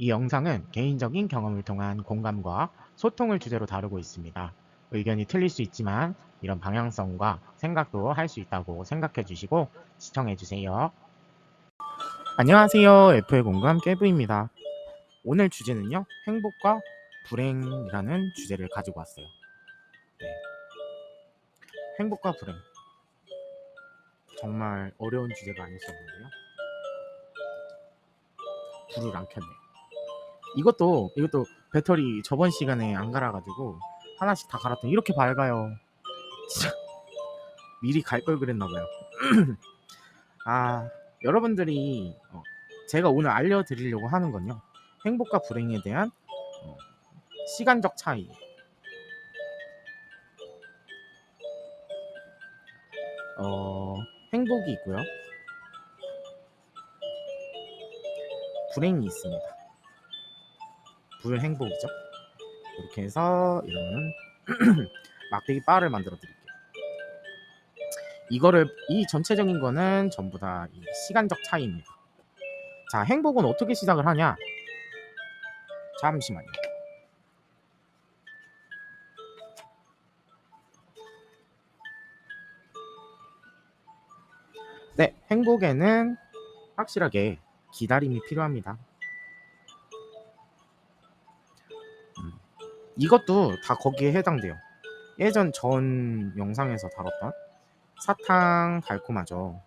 이 영상은 개인적인 경험을 통한 공감과 소통을 주제로 다루고 있습니다. 의견이 틀릴 수 있지만 이런 방향성과 생각도 할 수 있다고 생각해 주시고 시청해 주세요. 안녕하세요. F의 공감 깨부입니다. 오늘 주제는요. 행복과 불행이라는 주제를 가지고 왔어요. 네. 행복과 불행. 정말 어려운 주제가 아니었는데요. 불을 안 켰네요. 이것도 배터리 저번 시간에 안 갈아가지고 하나씩 다 갈았더니 이렇게 밝아요. 진짜 미리 갈 걸 그랬나 봐요. 여러분들이 제가 오늘 알려드리려고 하는 건요. 행복과 불행에 대한 어, 시간적 차이. 행복이 있고요. 불행이 있습니다. 불행복이죠. 이렇게 해서 이런 막대기 바를 만들어 드릴게요. 이 전체적인 거는 전부 다 이 시간적 차이입니다. 자, 행복은 어떻게 시작을 하냐? 잠시만요. 네, 행복에는 확실하게 기다림이 필요합니다. 이것도 다 거기에 해당돼요. 예전 전 영상에서 다뤘던 사탕 달콤하죠.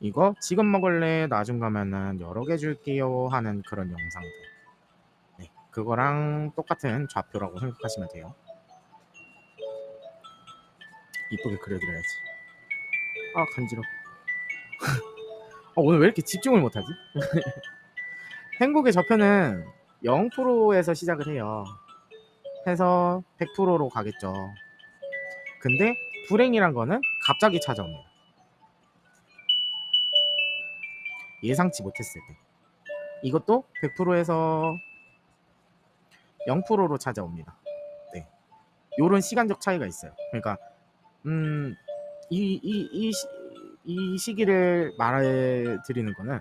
이거 지금 먹을래? 나중 가면은 여러 개 줄게요 하는 그런 영상들. 네, 그거랑 똑같은 좌표라고 생각하시면 돼요. 이쁘게 그려드려야지. 간지러. 오늘 왜 이렇게 집중을 못하지? 행복의 좌표는 0%에서 시작을 해요. 해서 100%로 가겠죠. 근데 불행이란 거는 갑자기 찾아옵니다. 예상치 못했을 때. 이것도 100%에서 0%로 찾아옵니다. 네. 요런 시간적 차이가 있어요. 그러니까 이 시기를 말해 드리는 거는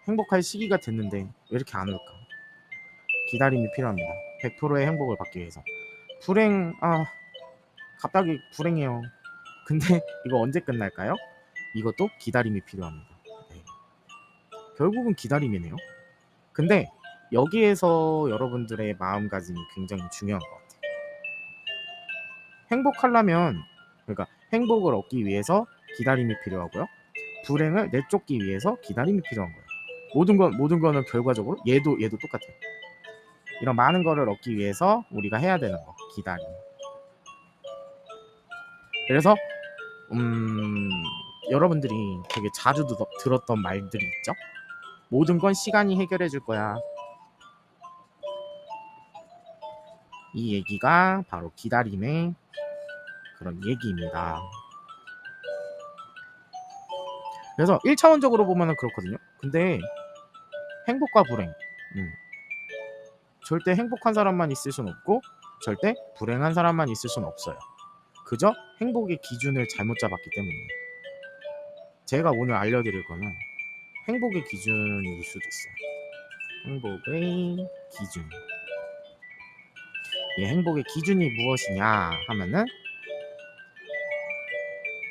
행복할 시기가 됐는데 왜 이렇게 안 올까? 기다림이 필요합니다. 100%의 행복을 받기 위해서. 불행 갑자기 불행해요. 근데 이거 언제 끝날까요? 이것도 기다림이 필요합니다. 네. 결국은 기다림이네요. 근데 여기에서 여러분들의 마음가짐이 굉장히 중요한 것 같아요. 행복하려면, 그러니까 행복을 얻기 위해서 기다림이 필요하고요. 불행을 내쫓기 위해서 기다림이 필요한 거예요. 모든 거는 결과적으로 얘도 똑같아요. 이런 많은 거를 얻기 위해서 우리가 해야 되는 거, 기다림. 그래서 여러분들이 되게 자주 들었던 말들이 있죠. 모든 건 시간이 해결해 줄 거야. 이 얘기가 바로 기다림의 그런 얘기입니다. 그래서 1차원적으로 보면 그렇거든요. 근데 행복과 불행, 절대 행복한 사람만 있을 수는 없고 절대 불행한 사람만 있을 수는 없어요. 그저 행복의 기준을 잘못 잡았기 때문이에요. 제가 오늘 알려드릴 거는 행복의 기준일 수도 있어요. 행복의 기준. 이 행복의 기준이 무엇이냐 하면은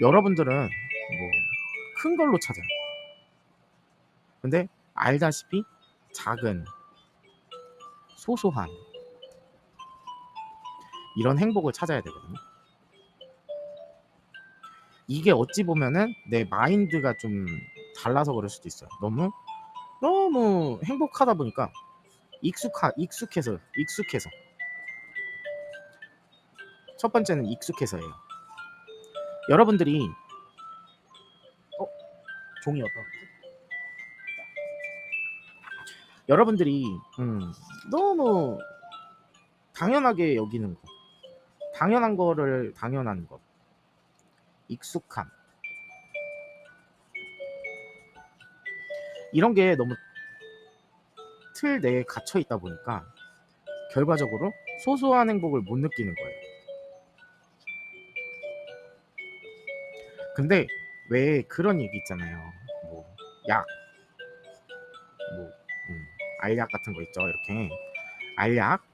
여러분들은 뭐 큰 걸로 찾아요. 근데 알다시피 작은 소소한 이런 행복을 찾아야 되거든요. 이게 어찌 보면은 내 마인드가 좀 달라서 그럴 수도 있어요. 너무 행복하다 보니까 익숙해서 첫 번째는 익숙해서예요. 여러분들이 종이 어떤 여러분들이 너무 당연하게 여기는 거, 당연한 것, 익숙함 이런 게 너무 틀 내에 갇혀 있다 보니까 결과적으로 소소한 행복을 못 느끼는 거예요. 근데 왜 그런 얘기 있잖아요. 뭐 약, 뭐 알약 같은 거 있죠. 이렇게 알약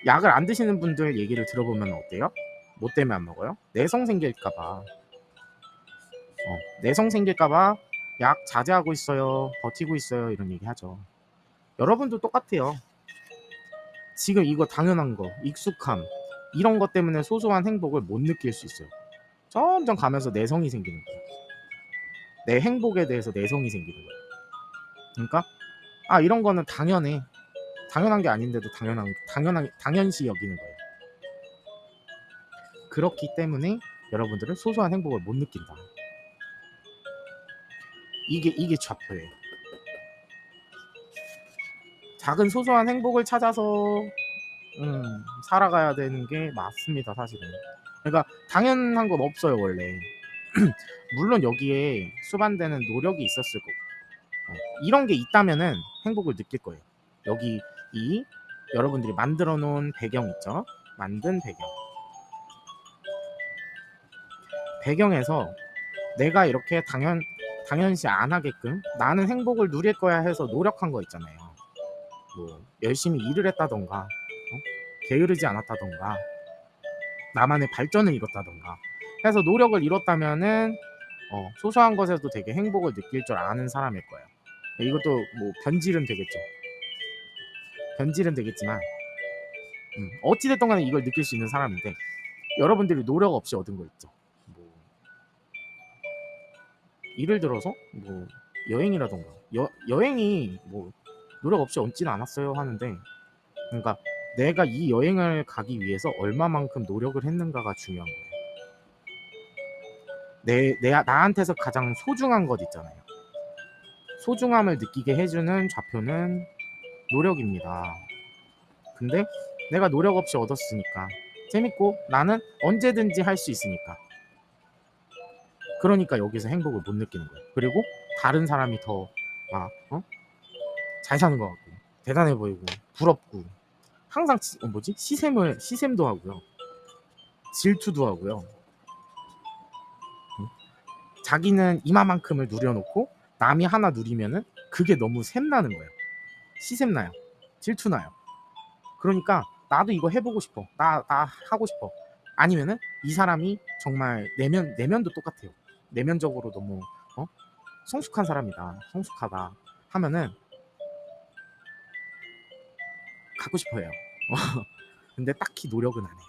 약을 안 드시는 분들 얘기를 들어보면 어때요? 뭐 때문에 안 먹어요? 내성 생길까봐. 내성 생길까봐 약 자제하고 있어요. 버티고 있어요. 이런 얘기 하죠. 여러분도 똑같아요. 지금 이거 당연한 거, 익숙함 이런 것 때문에 소소한 행복을 못 느낄 수 있어요. 점점 가면서 내성이 생기는 거예요. 내 행복에 대해서 내성이 생기는 거예요. 그러니까 이런 거는 당연해. 당연한 게 아닌데도 당연시 여기는 거예요. 그렇기 때문에 여러분들은 소소한 행복을 못 느낀다. 이게 좌표예요. 작은 소소한 행복을 찾아서 살아가야 되는 게 맞습니다, 사실은. 그러니까 당연한 건 없어요, 원래. 물론 여기에 수반되는 노력이 있었을 거고, 이런 게 있다면은 행복을 느낄 거예요. 여기 이 여러분들이 만들어 놓은 배경 있죠? 만든 배경에서 내가 이렇게 당연시 안 하게끔 나는 행복을 누릴 거야 해서 노력한 거 있잖아요. 뭐 열심히 일을 했다던가, 게으르지 않았다던가, 나만의 발전을 이뤘다던가 해서 노력을 이뤘다면은 소소한 것에도 되게 행복을 느낄 줄 아는 사람일 거예요. 이것도 뭐 변질은 되겠죠. 변질은 되겠지만 어찌됐든 간에 이걸 느낄 수 있는 사람인데, 여러분들이 노력 없이 얻은 거 있죠. 뭐 예를 들어서 뭐 여행이라던가, 여행이 뭐 노력 없이 얻지는 않았어요 하는데, 그러니까 내가 이 여행을 가기 위해서 얼마만큼 노력을 했는가가 중요한 거예요. 나한테서 가장 소중한 것 있잖아요. 소중함을 느끼게 해주는 좌표는 노력입니다. 근데 내가 노력 없이 얻었으니까 재밌고 나는 언제든지 할 수 있으니까, 그러니까 여기서 행복을 못 느끼는 거예요. 그리고 다른 사람이 더 막 잘 사는 것 같고 대단해 보이고 부럽고, 항상 시샘도 하고요, 질투도 하고요. 자기는 이마만큼을 누려놓고 남이 하나 누리면은 그게 너무 샘나는 거예요. 시샘나요. 질투나요. 그러니까 나도 이거 해보고 싶어. 나 하고 싶어. 아니면은 이 사람이 정말 내면도 똑같아요. 내면적으로 너무 성숙한 사람이다, 성숙하다 하면은 갖고 싶어해요. 근데 딱히 노력은 안 해요.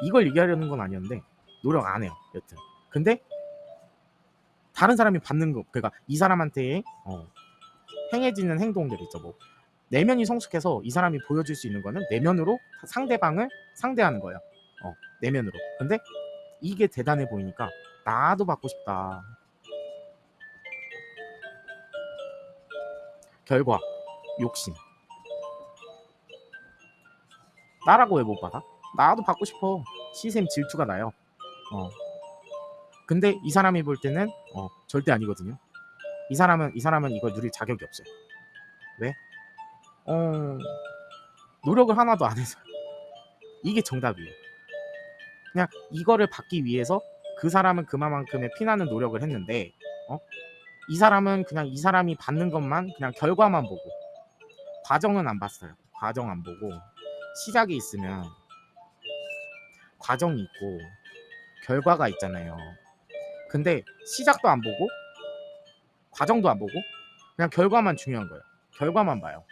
이걸 얘기하려는 건 아니었는데 노력 안 해요, 여튼. 근데 다른 사람이 받는 거, 그러니까 이 사람한테 행해지는 행동들 있죠. 뭐 내면이 성숙해서 이 사람이 보여줄 수 있는 거는 내면으로 상대방을 상대하는 거예요. 내면으로. 근데 이게 대단해 보이니까 나도 받고 싶다. 결과, 욕심. 나라고 왜 못 받아? 나도 받고 싶어. 시샘 질투가 나요. 근데 이 사람이 볼 때는 절대 아니거든요. 이 사람은 이걸 누릴 자격이 없어요. 왜? 노력을 하나도 안 해서. 이게 정답이에요. 그냥 이거를 받기 위해서 그 사람은 그만큼의 피나는 노력을 했는데, 이 사람은 그냥 이 사람이 받는 것만, 그냥 결과만 보고 과정은 안 봤어요. 과정 안 보고 시작이 있으면 과정이 있고 결과가 있잖아요. 근데 시작도 안 보고 과정도 안 보고 그냥 결과만 중요한 거예요. 결과만 봐요.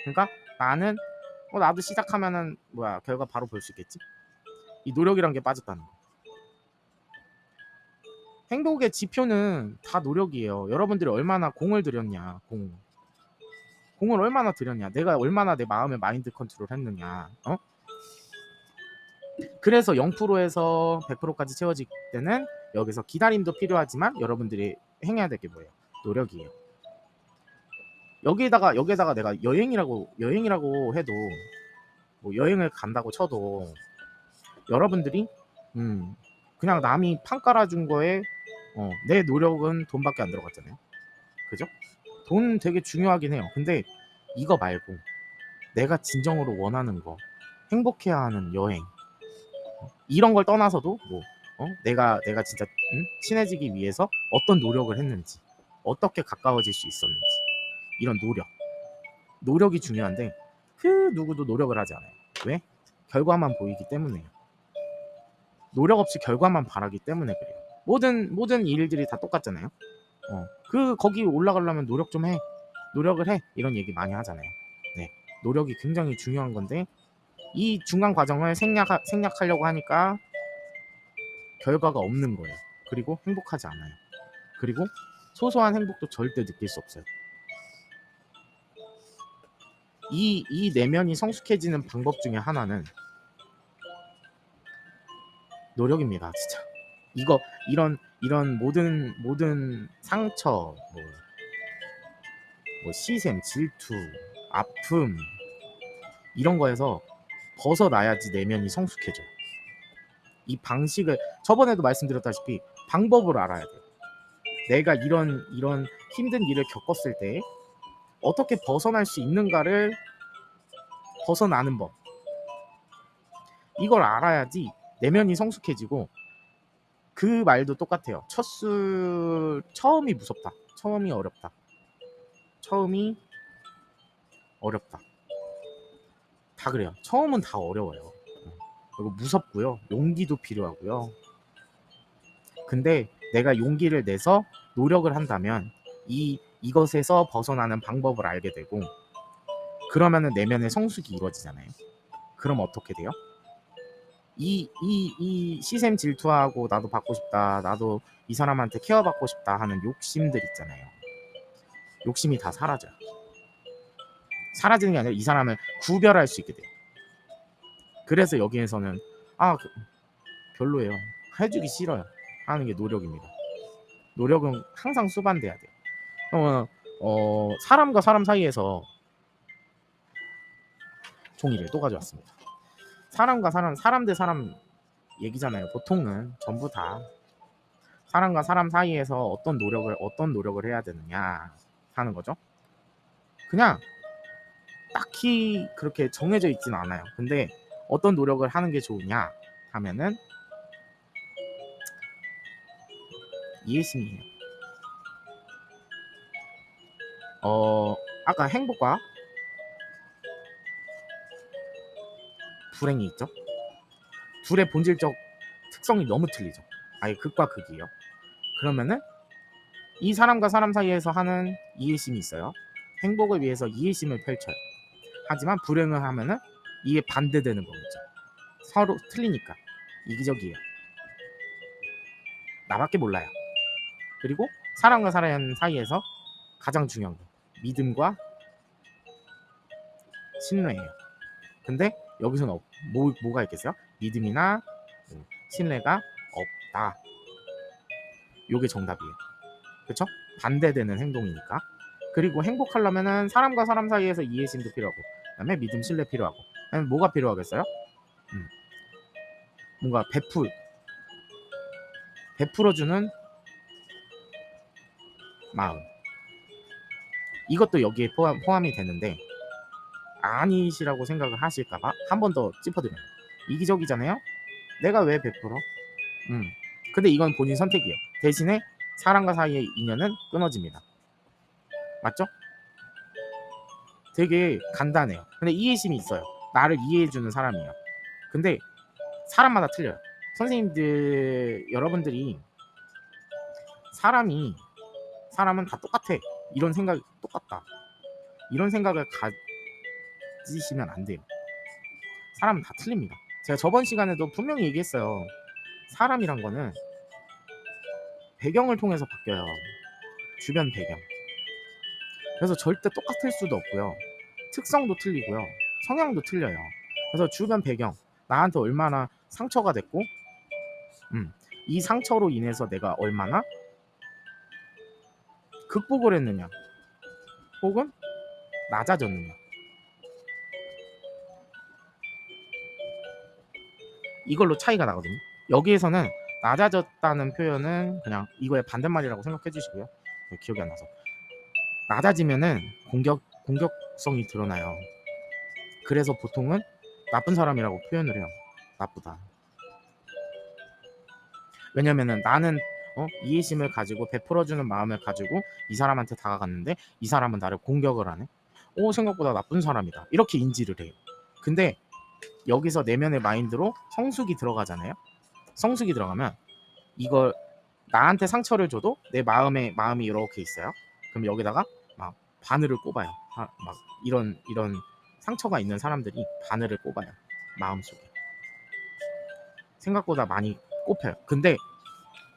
그러니까 나는 나도 시작하면은 결과 바로 볼 수 있겠지. 이 노력이란 게 빠졌다는 거. 행복의 지표는 다 노력이에요. 여러분들이 얼마나 공을 들였냐. 공을 얼마나 들였냐. 내가 얼마나 내 마음의 마인드 컨트롤 했느냐. 그래서 0%에서 100%까지 채워질 때는 여기서 기다림도 필요하지만 여러분들이 행해야 될 게 뭐예요? 노력이에요. 여기에다가 내가 여행이라고 해도, 뭐 여행을 간다고 쳐도 여러분들이 그냥 남이 판 깔아준 거에 내 노력은 돈밖에 안 들어갔잖아요. 그죠? 돈 되게 중요하긴 해요. 근데 이거 말고 내가 진정으로 원하는 거, 행복해야 하는 여행, 이런 걸 떠나서도 내가 진짜 친해지기 위해서 어떤 노력을 했는지, 어떻게 가까워질 수 있었는지, 이런 노력이 중요한데 그 누구도 노력을 하지 않아요. 왜? 결과만 보이기 때문에요. 노력 없이 결과만 바라기 때문에 그래요. 모든 일들이 다 똑같잖아요. 거기 올라가려면 노력 좀 해. 노력을 해. 이런 얘기 많이 하잖아요. 네. 노력이 굉장히 중요한 건데 이 중간 과정을 생략하려고 하니까 결과가 없는 거예요. 그리고 행복하지 않아요. 그리고 소소한 행복도 절대 느낄 수 없어요. 이 내면이 성숙해지는 방법 중에 하나는 노력입니다. 진짜. 이런 모든 상처, 뭐 시샘, 질투, 아픔 이런 거에서 벗어나야지 내면이 성숙해져요. 이 방식을 저번에도 말씀드렸다시피 방법을 알아야 돼요. 내가 이런 힘든 일을 겪었을 때 어떻게 벗어날 수 있는가를 벗어나는 법. 이걸 알아야지 내면이 성숙해지고 그 말도 똑같아요. 처음이 무섭다. 처음이 어렵다. 처음이 어렵다. 다 그래요. 처음은 다 어려워요. 그리고 무섭고요. 용기도 필요하고요. 근데 내가 용기를 내서 노력을 한다면 이것에서 벗어나는 방법을 알게 되고 그러면은 내면의 성숙이 이루어지잖아요. 그럼 어떻게 돼요? 이 시샘 질투하고 나도 받고 싶다. 나도 이 사람한테 케어받고 싶다 하는 욕심들 있잖아요. 욕심이 다 사라져요. 사라지는 게 아니라 이 사람을 구별할 수 있게 돼요. 그래서 여기에서는 별로예요. 해주기 싫어요. 하는 게 노력입니다. 노력은 항상 수반돼야 돼요. 사람과 사람 사이에서 종이를 또 가져왔습니다. 사람과 사람 대 사람 얘기잖아요. 보통은 전부 다 사람과 사람 사이에서 어떤 노력을 해야 되느냐 하는 거죠. 그냥 딱히 그렇게 정해져 있지는 않아요. 근데 어떤 노력을 하는 게 좋으냐 하면은 이해심이에요. 아까 행복과 불행이 있죠. 둘의 본질적 특성이 너무 틀리죠. 아예 극과 극이에요. 그러면은 이 사람과 사람 사이에서 하는 이해심이 있어요. 행복을 위해서 이해심을 펼쳐요. 하지만 불행을 하면은 이게 반대되는 거겠죠. 서로 틀리니까 이기적이에요. 나밖에 몰라요. 그리고 사람과 사람 사이에서 가장 중요한 거 믿음과 신뢰예요. 근데 여기서는 뭐가 있겠어요? 믿음이나 신뢰가 없다. 요게 정답이에요. 그렇죠? 반대되는 행동이니까. 그리고 행복하려면은 사람과 사람 사이에서 이해심도 필요하고 그다음에 믿음, 신뢰 필요하고 그다음에 뭐가 필요하겠어요? 뭔가 베풀어주는 마음. 이것도 여기에 포함이 되는데 아니시라고 생각을 하실까봐 한 번 더 짚어드려요. 이기적이잖아요. 내가 왜 베풀어? 근데 이건 본인 선택이에요. 대신에 사람과 사이의 인연은 끊어집니다. 맞죠? 되게 간단해요. 근데 이해심이 있어요. 나를 이해해주는 사람이에요. 근데 사람마다 틀려요. 선생님들 여러분들이 사람은 다 똑같아. 이런 생각이 똑같다. 이런 생각을 가지시면 안 돼요. 사람은 다 틀립니다. 제가 저번 시간에도 분명히 얘기했어요. 사람이란 거는 배경을 통해서 바뀌어요. 주변 배경. 그래서 절대 똑같을 수도 없고요. 특성도 틀리고요. 성향도 틀려요. 그래서 주변 배경, 나한테 얼마나 상처가 됐고, 이 상처로 인해서 내가 얼마나 극복을 했느냐, 혹은 낮아졌느냐. 이걸로 차이가 나거든요. 여기에서는 낮아졌다는 표현은 그냥 이거의 반대말이라고 생각해 주시고요. 기억이 안 나서. 낮아지면은 공격성이 드러나요. 그래서 보통은 나쁜 사람이라고 표현을 해요. 나쁘다. 왜냐면은 나는 이해심을 가지고 베풀어주는 마음을 가지고 이 사람한테 다가갔는데 이 사람은 나를 공격을 하네. 생각보다 나쁜 사람이다. 이렇게 인지를 해요. 근데 여기서 내면의 마인드로 성숙이 들어가잖아요. 성숙이 들어가면 이걸 나한테 상처를 줘도 내 마음이 이렇게 있어요. 그럼 여기다가 막 바늘을 꼽아요. 막 이런 상처가 있는 사람들이 바늘을 꼽아요. 마음속에. 생각보다 많이 꼽혀요. 근데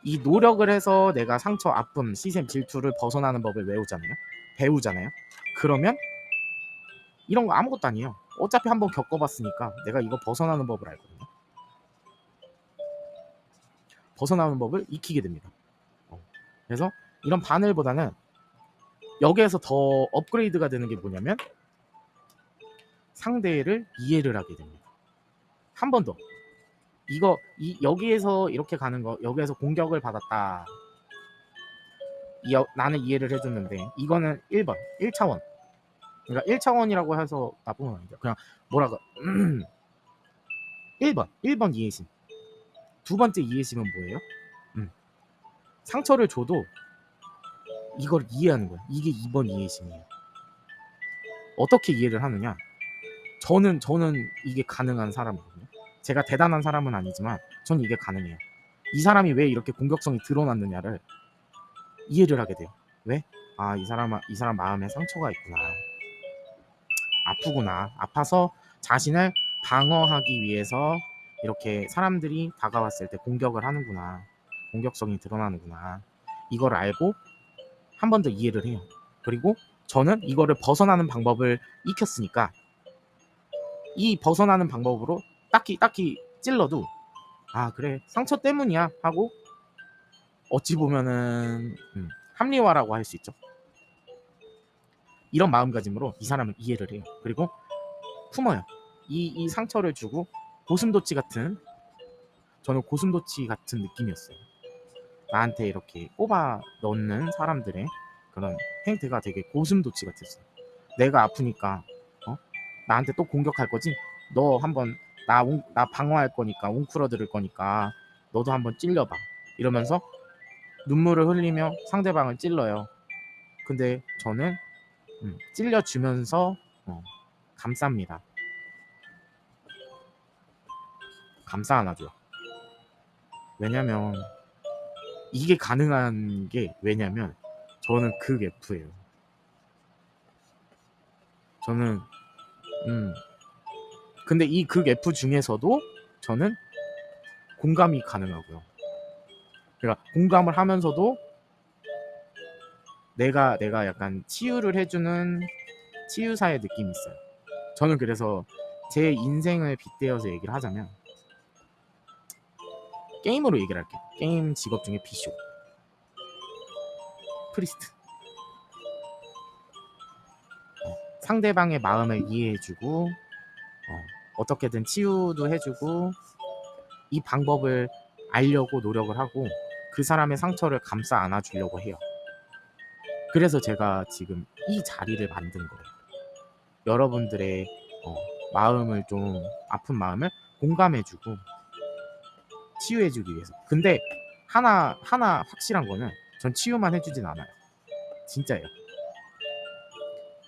이 노력을 해서 내가 상처, 아픔, 시샘, 질투를 벗어나는 법을 외우잖아요. 배우잖아요. 그러면 이런 거 아무것도 아니에요. 어차피 한번 겪어봤으니까 내가 이거 벗어나는 법을 알거든요. 벗어나는 법을 익히게 됩니다. 그래서 이런 바늘보다는 여기에서 더 업그레이드가 되는 게 뭐냐면 상대를 이해를 하게 됩니다. 한 번 더. 여기에서 이렇게 가는 거, 여기에서 공격을 받았다. 나는 이해를 해줬는데 이거는 1번, 1차원. 그러니까 1차원이라고 해서 나쁜 건 아니죠. 그냥 뭐라고 1번 이해심. 두 번째 이해심은 뭐예요? 상처를 줘도 이걸 이해하는 거예요. 이게 2번 이해심이에요. 어떻게 이해를 하느냐? 저는 이게 가능한 사람이거든요. 제가 대단한 사람은 아니지만 저는 이게 가능해요. 이 사람이 왜 이렇게 공격성이 드러났느냐를 이해를 하게 돼요. 왜? 이 사람 마음에 상처가 있구나. 아프구나. 아파서 자신을 방어하기 위해서 이렇게 사람들이 다가왔을 때 공격을 하는구나. 공격성이 드러나는구나. 이걸 알고 한 번 더 이해를 해요. 그리고 저는 이거를 벗어나는 방법을 익혔으니까 이 벗어나는 방법으로 딱히 찔러도 그래 상처 때문이야 하고 어찌 보면은 합리화라고 할 수 있죠. 이런 마음가짐으로 이 사람을 이해를 해요. 그리고 품어요. 이 상처를 주고 저는 고슴도치 같은 느낌이었어요. 나한테 이렇게 꼽아 넣는 사람들의 그런 행태가 되게 고슴도치 같았어요. 내가 아프니까 나한테 또 공격할 거지? 너 한번 나 방어할 거니까 웅크러들을 거니까 너도 한번 찔려봐. 이러면서 눈물을 흘리며 상대방을 찔러요. 근데 저는 찔려주면서 감쌉니다. 감싸 안아줘요. 왜냐면 이게 가능한 게 왜냐면 저는 극 F예요. 저는 근데 이 극 F 중에서도 저는 공감이 가능하고요. 그러니까 공감을 하면서도 내가 약간 치유를 해주는 치유사의 느낌이 있어요. 저는 그래서 제 인생을 빗대어서 얘기를 하자면 게임으로 얘기를 할게요. 게임 직업 중에 비쇼, 프리스트. 상대방의 마음을 이해해주고 어떻게든 치유도 해주고 이 방법을 알려고 노력을 하고 그 사람의 상처를 감싸 안아주려고 해요. 그래서 제가 지금 이 자리를 만든 거예요. 여러분들의 마음을 좀 아픈 마음을 공감해주고 치유해주기 위해서. 근데 하나 확실한 거는 전 치유만 해주진 않아요. 진짜예요.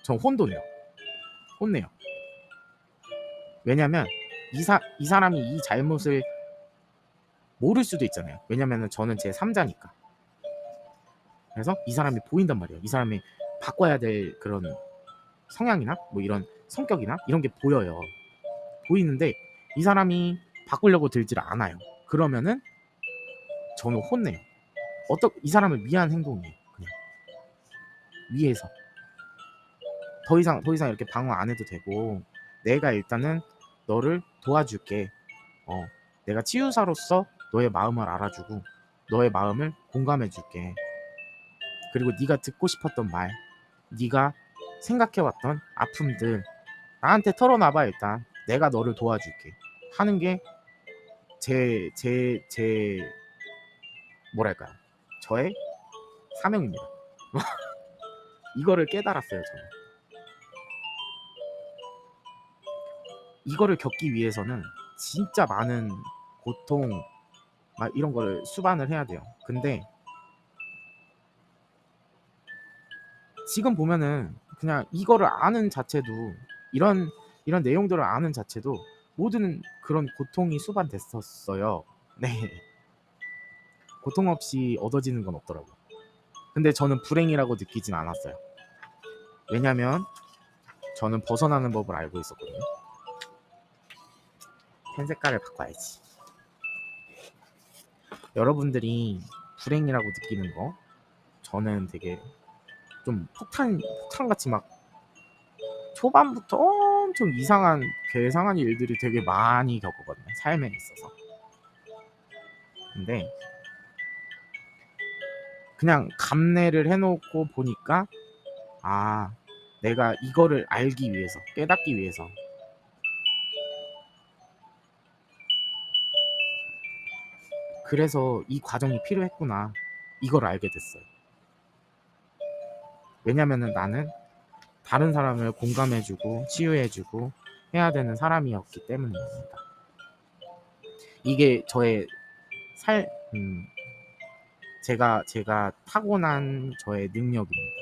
전 혼내요. 왜냐면 이 사람이 이 잘못을 모를 수도 있잖아요. 왜냐면은 저는 제 3자니까. 그래서 이 사람이 보인단 말이에요. 이 사람이 바꿔야 될 그런 성향이나 뭐 이런 성격이나 이런 게 보여요. 보이는데 이 사람이 바꾸려고 들질 않아요. 그러면은 저는 혼내요. 이 사람을 위한 행동이에요. 그냥 위해서 더 이상 이렇게 방어 안 해도 되고 내가 일단은 너를 도와줄게. 내가 치유사로서 너의 마음을 알아주고 너의 마음을 공감해줄게. 그리고 네가 듣고 싶었던 말, 네가 생각해왔던 아픔들 나한테 털어놔봐. 일단 내가 너를 도와줄게 하는 게 제 뭐랄까요, 저의 사명입니다. 이거를 깨달았어요. 저는 이거를 겪기 위해서는 진짜 많은 고통 막 이런 거를 수반을 해야 돼요. 근데 지금 보면은 그냥 이거를 아는 자체도 이런 내용들을 아는 자체도 모든 그런 고통이 수반됐었어요. 네. 고통 없이 얻어지는 건 없더라고요. 근데 저는 불행이라고 느끼진 않았어요. 왜냐면 저는 벗어나는 법을 알고 있었거든요. 펜 색깔을 바꿔야지. 여러분들이 불행이라고 느끼는 거 저는 되게 좀 폭탄같이 막 초반부터 엄청 이상한 괴상한 일들이 되게 많이 겪었거든요. 삶에 있어서. 근데 그냥 감내를 해놓고 보니까 아, 내가 이거를 알기 위해서, 깨닫기 위해서 그래서 이 과정이 필요했구나. 이걸 알게 됐어요. 왜냐면은 나는 다른 사람을 공감해주고 치유해주고 해야 되는 사람이었기 때문입니다. 이게 저의 살, 제가 타고난 저의 능력입니다.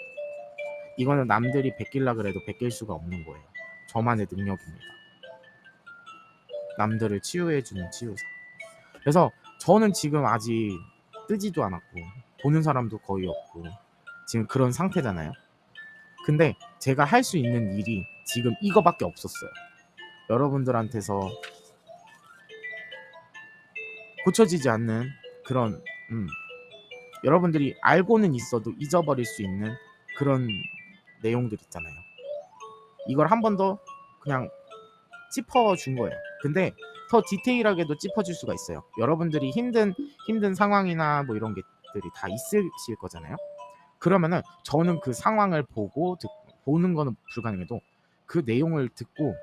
이거는 남들이 베낄라 그래도 베낄 수가 없는 거예요. 저만의 능력입니다. 남들을 치유해주는 치유사. 그래서 저는 지금 아직 뜨지도 않았고 보는 사람도 거의 없고 지금 그런 상태잖아요. 근데 제가 할 수 있는 일이 지금 이거밖에 없었어요. 여러분들한테서 고쳐지지 않는 그런 여러분들이 알고는 있어도 잊어버릴 수 있는 그런 내용들 있잖아요. 이걸 한 번 더 그냥 짚어준 거예요. 근데 더 디테일하게도 짚어줄 수가 있어요. 여러분들이 힘든 상황이나 뭐 이런 것들이 다 있으실 거잖아요. 그러면은 저는 그 상황을 보는 거는 불가능해도 그 내용을 듣고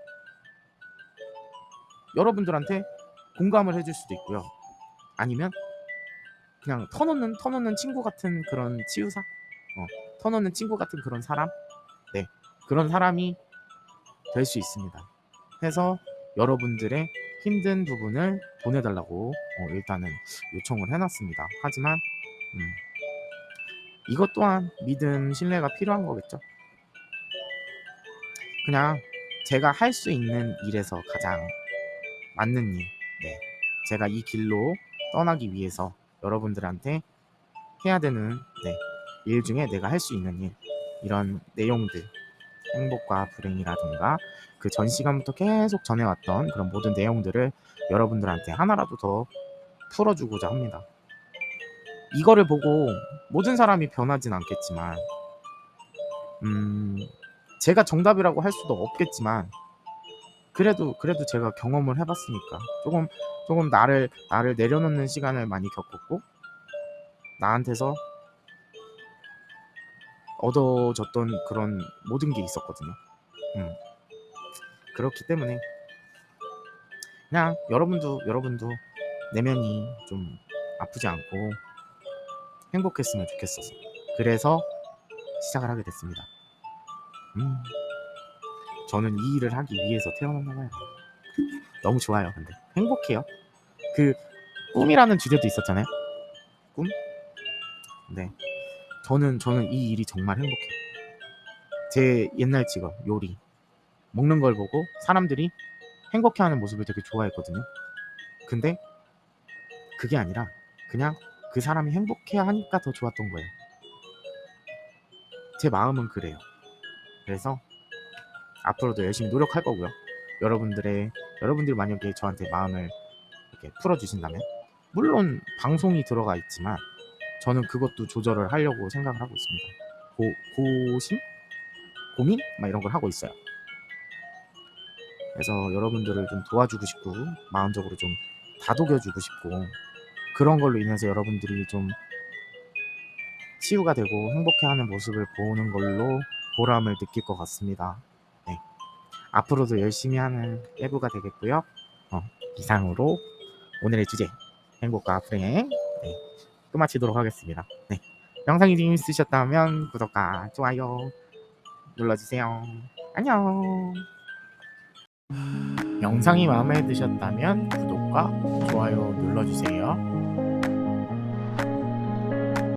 여러분들한테 공감을 해줄 수도 있고요. 아니면 그냥 터놓는 친구 같은 그런 치유사, 터놓는 친구 같은 그런 사람, 네, 그런 사람이 될 수 있습니다. 해서 여러분들의 힘든 부분을 보내달라고 일단은 요청을 해놨습니다. 하지만 이것 또한 믿음, 신뢰가 필요한 거겠죠. 그냥 제가 할 수 있는 일에서 가장 맞는 일, 네, 제가 이 길로 떠나기 위해서 여러분들한테 해야 되는 일 중에 내가 할 수 있는 일, 이런 내용들, 행복과 불행이라든가 그 전 시간부터 계속 전해왔던 그런 모든 내용들을 여러분들한테 하나라도 더 풀어주고자 합니다. 이거를 보고 모든 사람이 변하진 않겠지만 제가 정답이라고 할 수도 없겠지만 그래도 제가 경험을 해봤으니까 조금 나를 내려놓는 시간을 많이 겪었고 나한테서 얻어졌던 그런 모든 게 있었거든요. 그렇기 때문에 그냥 여러분도 내면이 좀 아프지 않고 행복했으면 좋겠어서 그래서 시작을 하게 됐습니다. 저는 이 일을 하기 위해서 태어났나 봐요. 너무 좋아요. 근데 행복해요. 그 꿈이라는 주제도 있었잖아요. 꿈? 네. 저는 이 일이 정말 행복해요. 제 옛날 직업 요리 먹는 걸 보고 사람들이 행복해하는 모습을 되게 좋아했거든요. 근데 그게 아니라 그냥 그 사람이 행복해하니까 더 좋았던 거예요. 제 마음은 그래요. 그래서 앞으로도 열심히 노력할 거고요. 여러분들이 만약에 저한테 마음을 이렇게 풀어주신다면 물론 방송이 들어가 있지만 저는 그것도 조절을 하려고 생각을 하고 있습니다. 고심? 고민? 막 이런 걸 하고 있어요. 그래서 여러분들을 좀 도와주고 싶고 마음적으로 좀 다독여주고 싶고 그런 걸로 인해서 여러분들이 좀 치유가 되고 행복해하는 모습을 보는 걸로 보람을 느낄 것 같습니다. 네. 앞으로도 열심히 하는 깨부가 되겠고요. 이상으로 오늘의 주제 행복과 불행 끝마치도록 하겠습니다. 네. 영상이 재밌으셨다면 구독과 좋아요 눌러주세요. 안녕. 영상이 마음에 드셨다면 구독과 좋아요 눌러주세요.